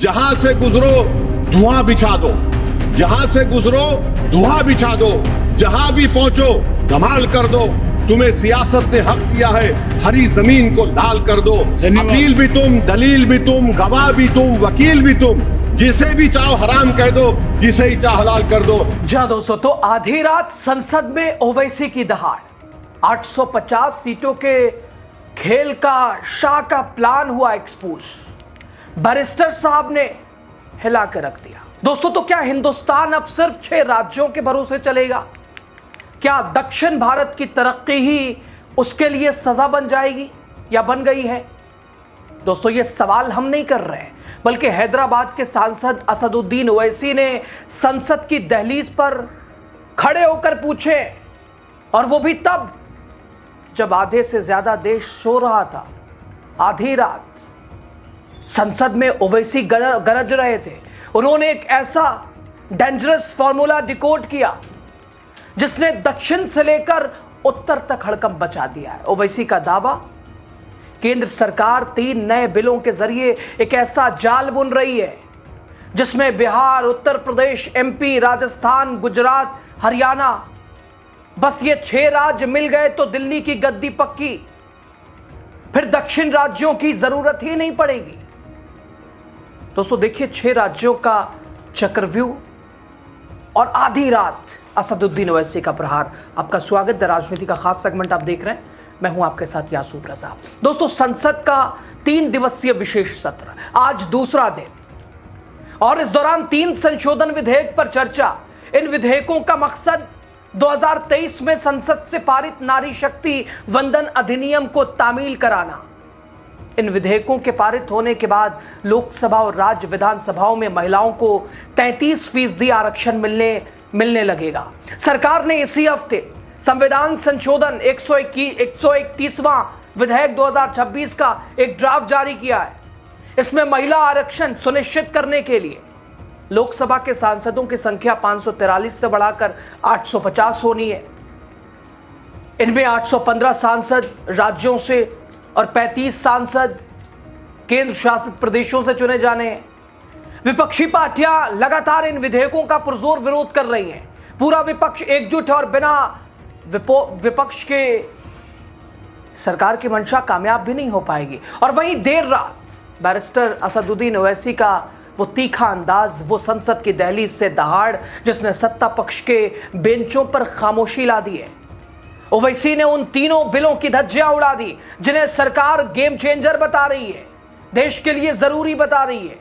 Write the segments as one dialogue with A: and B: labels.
A: जहां से गुजरो धुआं बिछा दो, जहां से गुजरो धुआं बिछा दो, जहां भी पहुंचो धमाल कर दो। तुम्हें सियासत ने हक दिया है, हरी जमीन को लाल कर दो। अपील भी तुम, दलील भी तुम, गवाह भी तुम, वकील भी तुम, जिसे भी चाहो हराम कह दो, जिसे ही चाहो हलाल कर दो।
B: जी दोस्तों, तो आधी रात संसद में ओवैसी की दहाड़, 850 सीटों के खेल का शाह का प्लान हुआ एक्सपोज। बैरिस्टर साहब ने हिला के रख दिया। दोस्तों, तो क्या हिंदुस्तान अब सिर्फ 6 राज्यों के भरोसे चलेगा? क्या दक्षिण भारत की तरक्की ही उसके लिए सजा बन जाएगी या बन गई है? दोस्तों, ये सवाल हम नहीं कर रहे हैं, बल्कि हैदराबाद के सांसद असदुद्दीन ओवैसी ने संसद की दहलीज पर खड़े होकर पूछे, और वो भी तब जब आधे से ज्यादा देश सो रहा था। आधी रात संसद में ओवैसी गरज रहे थे। उन्होंने एक ऐसा डेंजरस फॉर्मूला डिकोड किया जिसने दक्षिण से लेकर उत्तर तक हड़कंप मचा दिया है। ओवैसी का दावा, केंद्र सरकार 3 नए बिलों के जरिए एक ऐसा जाल बुन रही है जिसमें बिहार, उत्तर प्रदेश, एमपी, राजस्थान, गुजरात, हरियाणा, बस ये 6 राज्य मिल गए तो दिल्ली की गद्दी पक्की, फिर दक्षिण राज्यों की जरूरत ही नहीं पड़ेगी। दोस्तों देखिए, 6 राज्यों का चक्रव्यूह और आधी रात असदुद्दीन ओवैसी का प्रहार। आपका स्वागत है, राजनीति का खास सेगमेंट आप देख रहे हैं। मैं हूं आपके साथ यासूब रजा। दोस्तों, संसद का 3 दिवसीय विशेष सत्र आज दूसरा दिन, और इस दौरान 3 संशोधन विधेयक पर चर्चा। इन विधेयकों का मकसद 2023 में संसद से पारित नारी शक्ति वंदन अधिनियम को तामील कराना। इन विधेयकों के पारित होने के बाद लोकसभा और राज्य विधानसभाओं में महिलाओं को 33% आरक्षण मिलने लगेगा। सरकार ने इसी हफ्ते संविधान संशोधन 131वां विधेयक 2026 का एक ड्राफ्ट जारी किया है। इसमें महिला आरक्षण सुनिश्चित करने के लिए लोकसभा के सांसदों की संख्या 543 से बढ़ाकर 850 होनी है। इनमें 815 सांसद राज्यों से और 35 सांसद केंद्र शासित प्रदेशों से चुने जाने हैं। विपक्षी पार्टियां लगातार इन विधेयकों का पुरजोर विरोध कर रही हैं। पूरा विपक्ष एकजुट है और बिना विपक्ष के सरकार की मंशा कामयाब भी नहीं हो पाएगी। और वहीं देर रात बैरिस्टर असदुद्दीन ओवैसी का वो तीखा अंदाज, वो संसद की दहलीज से दहाड़ जिसने सत्ता पक्ष के बेंचों पर खामोशी ला दी है। ओवैसी ने उन तीनों बिलों की धज्जियां उड़ा दी जिन्हें सरकार गेम चेंजर बता रही है, देश के लिए जरूरी बता रही है।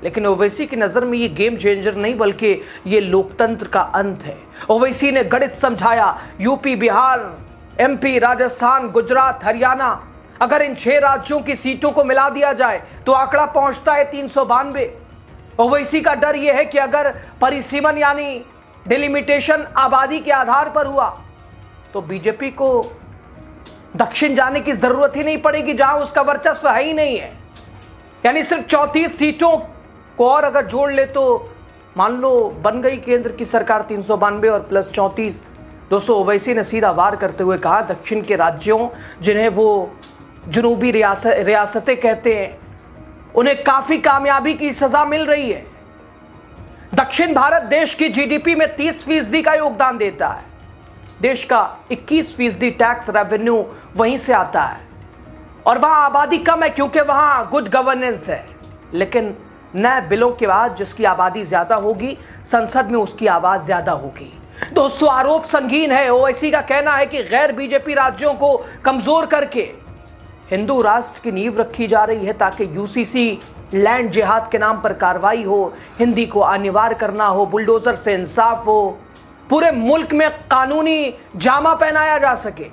B: लेकिन ओवैसी की नजर में ये गेम चेंजर नहीं, बल्कि ये लोकतंत्र का अंत है। ओवैसी ने गणित समझाया, यूपी, बिहार, एमपी, राजस्थान, गुजरात, हरियाणा, अगर इन 6 राज्यों की सीटों को मिला दिया जाए तो आंकड़ा पहुंचता है 392। ओवैसी का डर यह है कि अगर परिसीमन यानी डिलिमिटेशन आबादी के आधार पर हुआ तो बीजेपी को दक्षिण जाने की जरूरत ही नहीं पड़ेगी, जहां उसका वर्चस्व है ही नहीं है। यानी सिर्फ 34 सीटों को और अगर जोड़ ले तो मान लो बन गई केंद्र की सरकार 392 और प्लस 34। दोस्तों, ओवैसी ने सीधा वार करते हुए कहा, दक्षिण के राज्यों जिन्हें वो जुनूबी रियासतें कहते हैं, उन्हें काफी कामयाबी की सजा मिल रही है। दक्षिण भारत देश की जीडीपी में 30% का योगदान देता है। देश का 21% टैक्स रेवेन्यू वहीं से आता है, और वहां आबादी कम है क्योंकि वहां गुड गवर्नेंस है। लेकिन नए बिलों के बाद जिसकी आबादी ज्यादा होगी, संसद में उसकी आवाज ज्यादा होगी। दोस्तों, आरोप संगीन है। ओवैसी का कहना है कि गैर बीजेपी राज्यों को कमजोर करके हिंदू राष्ट्र की नींव रखी जा रही है ताकि यूसीसी लैंड जिहाद के नाम पर कार्रवाई हो, हिंदी को अनिवार्य करना हो, बुलडोजर से इंसाफ हो, पूरे मुल्क में कानूनी जामा पहनाया जा सके।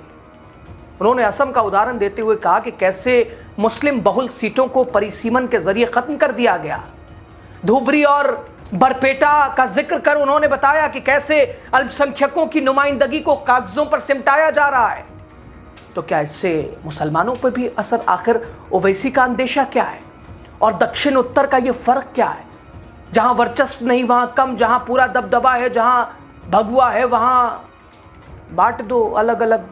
B: उन्होंने असम का उदाहरण देते हुए कहा कि कैसे मुस्लिम बहुल सीटों को परिसीमन के जरिए खत्म कर दिया गया। धुबरी और बरपेटा का जिक्र कर उन्होंने बताया कि कैसे अल्पसंख्यकों की नुमाइंदगी को कागजों पर सिमटाया जा रहा है। तो क्या इससे मुसलमानों पर भी असर? आखिर ओवैसी का अंदेशा क्या है और दक्षिण उत्तर का ये फर्क क्या है? जहां वर्चस्व नहीं वहां कम, जहां पूरा दबदबा है, जहां भगवा है वहां बांट दो अलग अलग।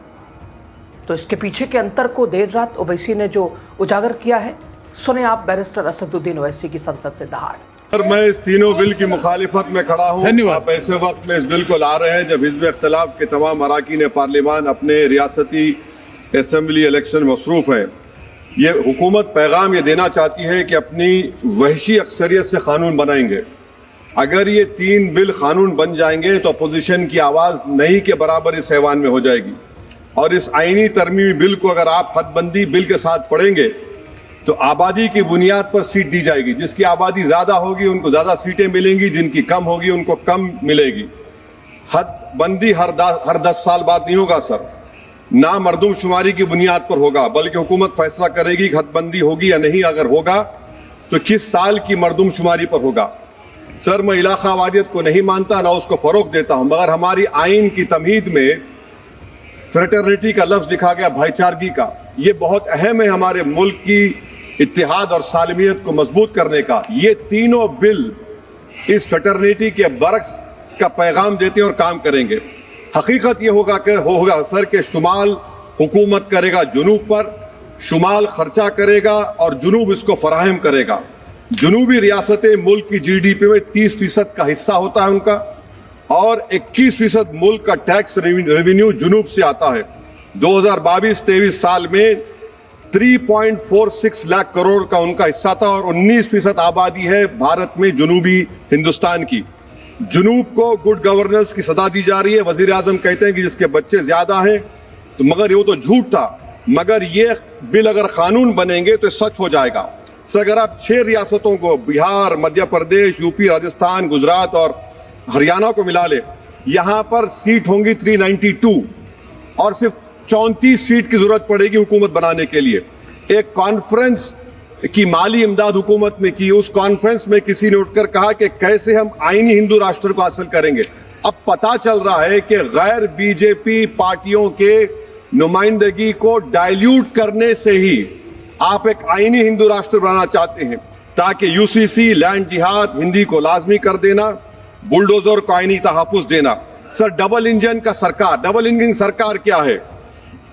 B: तो इसके पीछे के अंतर को देर रात ओवैसी ने जो उजागर किया है, सुने आप बैरिस्टर असदुद्दीन ओवैसी की संसद से दहाड़।
A: सर, मैं इस तीनों बिल की मुखालिफत में खड़ा हूँ।
C: धन्यवाद।
A: आप ऐसे वक्त में इस बिल को ला रहे हैं जब हिज़्ब इख्तिलाफ के तमाम अरकान पार्लिमान अपने रियासती असम्बली इलेक्शन में मसरूफ़ हैं। ये हुकूमत पैगाम ये देना चाहती है कि अपनी वहशी अक्सरियत से कानून बनाएंगे। अगर ये तीन बिल कानून बन जाएंगे तो अपोजिशन की आवाज़ नहीं के बराबर इस ऐवान में हो जाएगी। और इस आईनी तरमीमी बिल को अगर आप हदबंदी बिल के साथ पढ़ेंगे तो आबादी की बुनियाद पर सीट दी जाएगी। जिसकी आबादी ज़्यादा होगी उनको ज़्यादा सीटें मिलेंगी, जिनकी कम होगी उनको कम मिलेगी। हदबंदी हर 10 साल बाद नहीं होगा सर, ना मरदमशुमारी की बुनियाद पर होगा, बल्कि हुकूमत फैसला करेगी कि हदबंदी होगी या नहीं। अगर होगा तो किस साल की मरदमशुमारी पर होगा। सर, मैं इलाका वादियत को नहीं मानता, ना उसको फ़रोग़ देता हूँ, मगर हमारी आइन की तमहीद में फ्रेटर्निटी का लफ्ज़ लिखा गया, भाईचारगी का। ये बहुत अहम है हमारे मुल्क की इत्तेहाद और सालमियत को मजबूत करने का। ये तीनों बिल इस फ्रेटर्निटी के बरक्स का पैगाम देते हैं और काम करेंगे। हकीकत ये होगा सर कि शुमाल हुकूमत करेगा जुनूब पर, शुमाल खर्चा करेगा और जुनूब इसको फराहम करेगा। जुनूबी रियासतें मुल्क की GDP में 30% का हिस्सा होता है उनका, और 21% मुल्क का टैक्स रेवेन्यू जुनूब से आता है। 2022-23 साल में 3.46 लाख करोड़ का उनका हिस्सा था और 19% आबादी है भारत में जुनूबी हिंदुस्तान की। जुनूब को गुड गवर्नेंस की सदा दी जा रही है। वजीर आजम कहते हैं कि जिसके बच्चे ज्यादा हैं, तो मगर ये तो झूठ था। मगर ये बिल अगर कानून बनेंगे तो सच हो जाएगा। सर, अगर आप 6 रियासतों को, बिहार, मध्य प्रदेश, यूपी, राजस्थान, गुजरात और हरियाणा को मिला ले, यहां पर सीट होंगी 392 और सिर्फ 34 सीट की जरूरत पड़ेगी हुकूमत बनाने के लिए। एक कॉन्फ्रेंस की माली इमदाद हुकूमत में की, उस कॉन्फ्रेंस में किसी ने उठकर कहा कि कैसे हम आईनी हिंदू राष्ट्र को हासिल करेंगे। अब पता चल रहा है कि गैर बीजेपी पार्टियों के नुमाइंदगी को डाइल्यूट करने से ही आप एक आईनी हिंदू राष्ट्र बनाना चाहते हैं, ताकि यूसीसी, लैंड जिहाद, हिंदी को लाजमी कर देना, बुलडोजर को आईनी तहफ़्फ़ुज़ देना। सर, डबल इंजन का सरकार, डबल इंजन सरकार क्या है?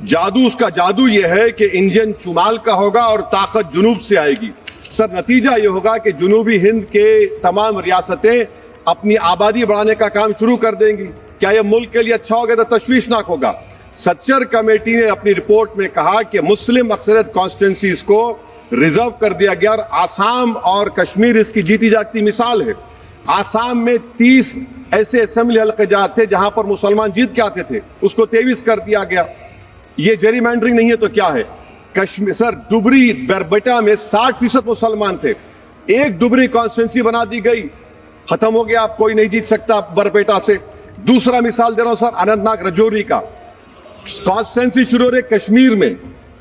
A: जादू, उसका जादू यह है कि इंजन शुमाल का होगा और ताकत जुनूब से आएगी। सर, नतीजा यह होगा कि जुनूबी हिंद के तमाम रियासतें अपनी आबादी बढ़ाने का काम शुरू कर देंगी। क्या यह मुल्क के लिए अच्छा होगा? तो तशवीशनाक होगा। सच्चर कमेटी ने अपनी रिपोर्ट में कहा कि मुस्लिम अक्सरियत कॉन्स्टिट्यूंसीज को रिजर्व कर दिया गया और आसाम और कश्मीर इसकी जीती जागती मिसाल है। आसाम में 30 ऐसे असेंबली हल्क़ात थे जहां पर मुसलमान जीत के आते थे, उसको 23 कर दिया गया। ये जेरीमैंडरिंग नहीं है तो क्या है? कश्मीर, सर, डुबरी बरबेटा में 60% मुसलमान थे, एक डुबरी कॉन्स्टिट्यूंसी बना दी गई, खत्म हो गया, आप कोई नहीं जीत सकता बरबेटा से। दूसरा मिसाल दे रहा हूं सर, अनंतनाग रजौरी का कॉन्स्टिट्यूंसी शुरू हो रही है कश्मीर में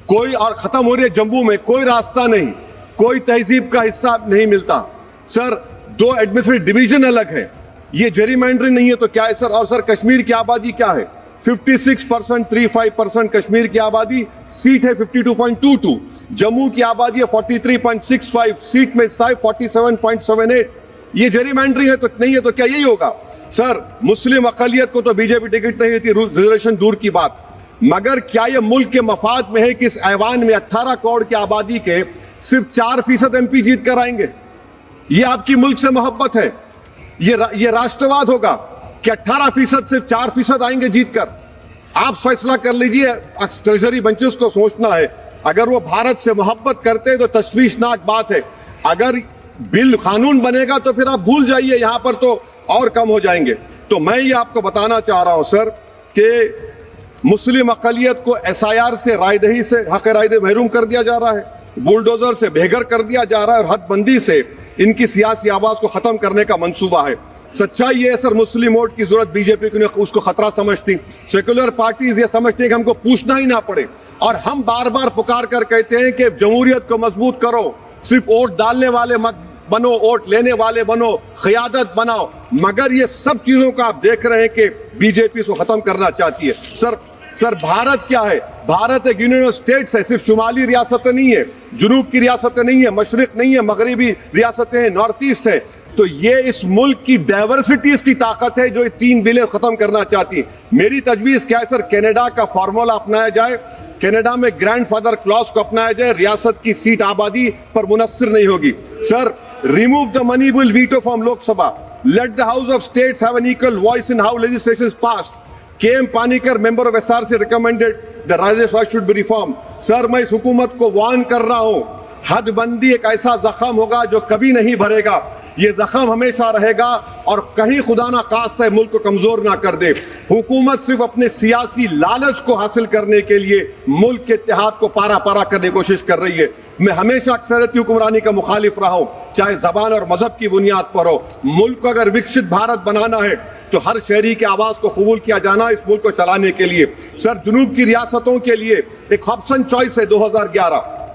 A: कोई, और खत्म हो रही है जम्मू में, कोई रास्ता नहीं, कोई तहजीब का हिस्सा नहीं मिलता। सर, 2 एडमिनिस्ट्रेटिव डिवीजन अलग है। ये जेरीमैंडरिंग नहीं है तो क्या है सर? और सर, कश्मीर की आबादी क्या है? 56%, 35% कश्मीर की आबादी, सीट है 52.22। जम्मू की आबादी है 43.65, सीट में 47.78। ये जेरीमैंडरिंग है तो नहीं है तो क्या यही होगा? सर, मुस्लिम अक़लियत को तो बीजेपी टिकट नहीं देती, रिजर्वेशन दूर की बात, मगर क्या यह मुल्क के मफाद में है कि इस ऐवान में 18 करोड़ की आबादी के सिर्फ 4% MP जीत कर आएंगे? ये आपकी मुल्क से मोहब्बत है? ये राष्ट्रवाद होगा कि 18% से 4% आएंगे जीत कर? आप फैसला कर लीजिए। ट्रेजरी बेंचेस को सोचना है। अगर वो भारत से मोहब्बत करते हैं तो तशवीशनाक बात है। अगर बिल कानून बनेगा तो फिर आप भूल जाइए, यहां पर तो और कम हो जाएंगे। तो मैं ये आपको बताना चाह रहा हूं सर कि मुस्लिम अक़लियत को SIR से, रायदही से, हक रायदे महरूम कर दिया जा रहा है, बुलडोजर से बेघर कर दिया जा रहा है और हदबंदी से इनकी सियासी आवाज को खत्म करने का मंसूबा है। सच्चाई ये है सर, मुस्लिम वोट की जरूरत बीजेपी को उसको खतरा समझती, सेकुलर पार्टीज ये समझती है कि हमको पूछना ही ना पड़े, और हम बार बार पुकार कर कहते हैं कि जमहूरियत को मजबूत करो, सिर्फ वोट डालने वाले मत बनो, वोट लेने वाले बनो, क़यादत बनाओ। मगर ये सब चीजों का आप देख रहे हैं कि बीजेपी इसको खत्म करना चाहती है। सर, भारत क्या है? भारत एक यूनियन ऑफ स्टेट्स है, सिर्फ शुमाली रियासतें नहीं है, जुनूब की रियासतें नहीं है, मशरिक नहीं है, मगरिबी रियासतें हैं, नॉर्थ ईस्ट है। तो ये इस मुल्क की डाइवर्सिटी की ताकत है जो ये 3 बिलें खत्म करना चाहती है। मेरी तजवीज़ क्या है सर? कनाडा का फार्मूला अपनाया जाए कनाडा में ग्रैंडफादर क्लॉज को अपनाया जाए, रियासत की सीट आबादी पर मुनस्सिर नहीं होगी। Sir, remove the money bill veto from Lok Sabha, let the house of states have an equal voice in how legislation is passed. KM Panikkar member of SRC recommended the rajasva should be reform. Sir, मैं इस हुकूमत को warn कर रहा हूं, हदबंदी एक ऐसा जख्म होगा जो कभी नहीं भरेगा। ये जख्म हमेशा रहेगा और कहीं खुदा ना खास्ता मुल्क को कमजोर ना कर दे। हुकूमत सिर्फ अपने सियासी लालच को हासिल करने के लिए मुल्क के इत्तेहाद को पारा पारा करने की कोशिश कर रही है। मैं हमेशा अक्सरियती हुक्मरानी का मुखालिफ रहा हूं, चाहे जबान और मजहब की बुनियाद पर हो। मुल्क को अगर विकसित भारत बनाना है तो हर शहरी की आवाज को कबूल किया जाना इस मुल्क को चलाने के लिए। सर, जुनूब की रियासतों के लिए एक ऑप्शन चॉइस है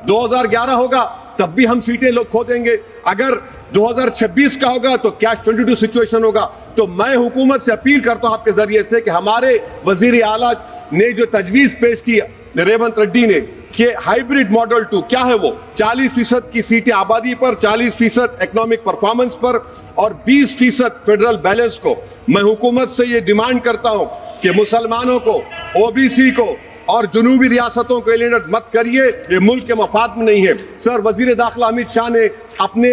A: 2011 होगा तब भी हम सीटें लोग खो देंगे। अगर 2026 का होगा तो कैश 22 सिचुएशन होगा। तो मैं हुकूमत से अपील करता हूं आपके जरिए से कि हमारे वजीर आला ने जो तजवीज पेश की रेवंत रेड्डी ने कि हाइब्रिड मॉडल 2 क्या है वो 40% की सीटें आबादी पर, 40% इकोनॉमिक परफॉर्मेंस पर और 20% फेडरल बैलेंस को, मैं हुकूमत से ये डिमांड करता हूं कि मुसलमानों को, OBC को और जुनूबी रियासतों को एलिनेट मत करिए, ये मुल्क के मफाद में नहीं है। सर, वजीर दाखिला अमित शाह ने अपने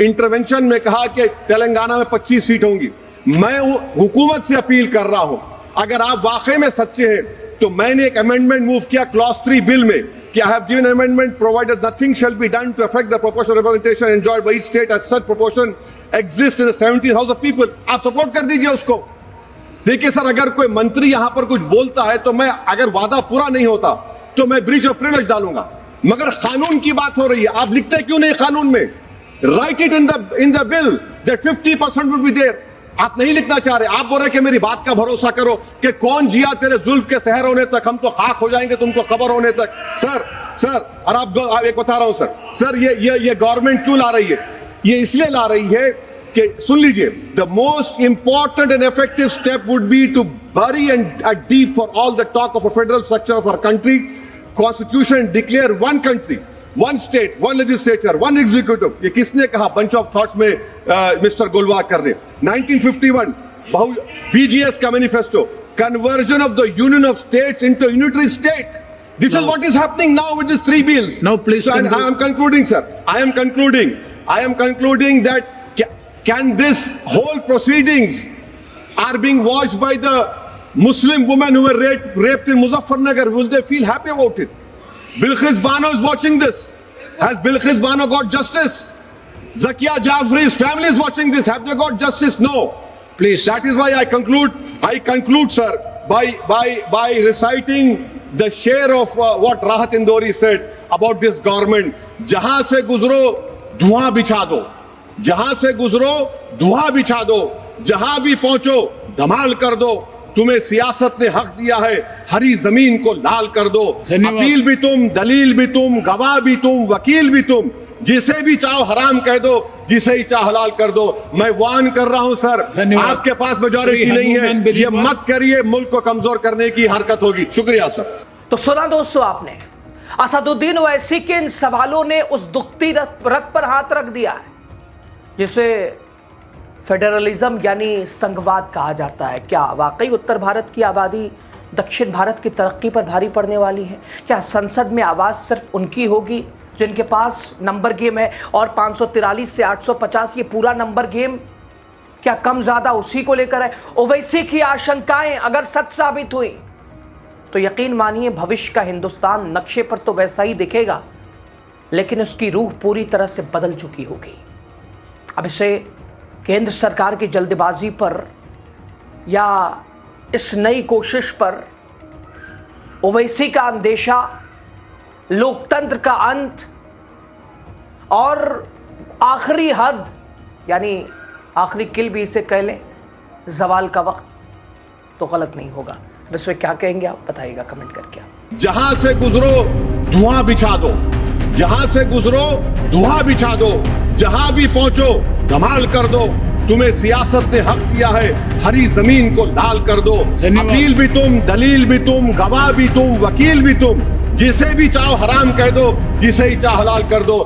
A: इंटरवेंशन में कहा कि तेलंगाना में 25 सीट होंगी। मैं हुकूमत से अपील कर रहा हूं, अगर आप वाकई में सच्चे हैं तो मैंने एक अमेंडमेंट मूव किया क्लॉज 3 बिल में कि I have given amendment provided nothing shall be done to affect the proportional representation enjoyed by each state as such proportion exist in the 17th house of people. आप support कर दीजिए उसको। देखिए sir, अगर कोई मंत्री यहां पर कुछ बोलता है तो मैं, अगर वादा पूरा नहीं होता तो मैं ब्रीच ऑफ प्रिविलेज डालूंगा, मगर कानून की बात हो रही है, आप लिखते क्यों नहीं कानून में? Write it in the bill that 50% would be there. आप नहीं लिखना चाह रहे, आप बोल रहे कि मेरी बात का भरोसा करो कि कौन जिया तेरे जुल्फ के सहर होने तक, हम तो खाक हो जाएंगे तुमको खबर होने तक। सर और आप एक बता रहा हूं सर, ये गवर्नमेंट क्यों ला रही है? ये इसलिए ला रही है कि, सुन लीजिए, the most important and effective step would be to bury and deep for all the talk of a federal structure of our country, constitution declare one country, one state, one legislature, one executive. ये किसने कहा? bunch of thoughts में mister गोलवाकर ने 1951 BGS का manifesto, conversion of the union of states into unitary state. This is what is happening now with these 3 bills.
C: Now please
A: so, I am concluding, sir. I am concluding that can this whole proceedings are being watched by the Muslim women who were raped in Muzaffarnagar. Will they feel happy about it? Bilqis Bano is watching this. Has Bilqis Bano got justice? Zakia Jafri's family is watching this. Have they got justice? No.
C: Please.
A: That is why I conclude, sir, by reciting the share of what Rahat Indori said about this government. जहां से गुजरो धुआं बिछा दो, जहां से गुजरो धुआं बिछा दो, जहां भी पहुंचो धमाल कर दो, तुम्हें सियासत ने हक दिया है, हरी जमीन को लाल कर दो। अपील भी तुम, दलील भी तुम, गवाह भी तुम, वकील भी तुम, जिसे भी चाहो हराम कह दो, जिसे ही चाहो हलाल कर दो। मैं वार्न कर रहा हूं सर, आपके पास मेजॉरिटी नहीं है, ये मत करिए, मुल्क को कमजोर करने की हरकत होगी। शुक्रिया सर।
B: तो सुना दोस्तों आपने, असदुद्दीन ओवैसी के इन सवालों ने उस दुखती रग पर हाथ रख दिया है जिसे फेडरलिज्म यानी संघवाद कहा जाता है। क्या वाकई उत्तर भारत की आबादी दक्षिण भारत की तरक्की पर भारी पड़ने वाली है? क्या संसद में आवाज़ सिर्फ उनकी होगी जिनके पास नंबर गेम है, और 543 से 850 ये पूरा नंबर गेम क्या कम ज़्यादा उसी को लेकर है? ओवैसी की आशंकाएं अगर सच साबित हुई तो यकीन मानिए भविष्य का हिंदुस्तान नक्शे पर तो वैसा ही दिखेगा, लेकिन उसकी रूह पूरी तरह से बदल चुकी होगी। अब इसे केंद्र सरकार की जल्दबाजी पर या इस नई कोशिश पर ओवैसी का अंदेशा, लोकतंत्र का अंत और आखिरी हद यानी आखिरी किल भी इसे कह लें, जवाल का वक्त, तो गलत नहीं होगा। वैसे क्या कहेंगे आप बताइएगा कमेंट करके। आप
A: जहां से गुजरो धुआं बिछा दो, जहां से गुजरो धुआं बिछा दो, जहां भी पहुंचो धमाल कर दो, तुम्हें सियासत ने हक दिया है, हरी जमीन को लाल कर दो। अपील भी तुम, दलील भी तुम, गवाह भी तुम, वकील भी तुम, जिसे भी चाहो हराम कह दो, जिसे ही चाहो हलाल कर दो।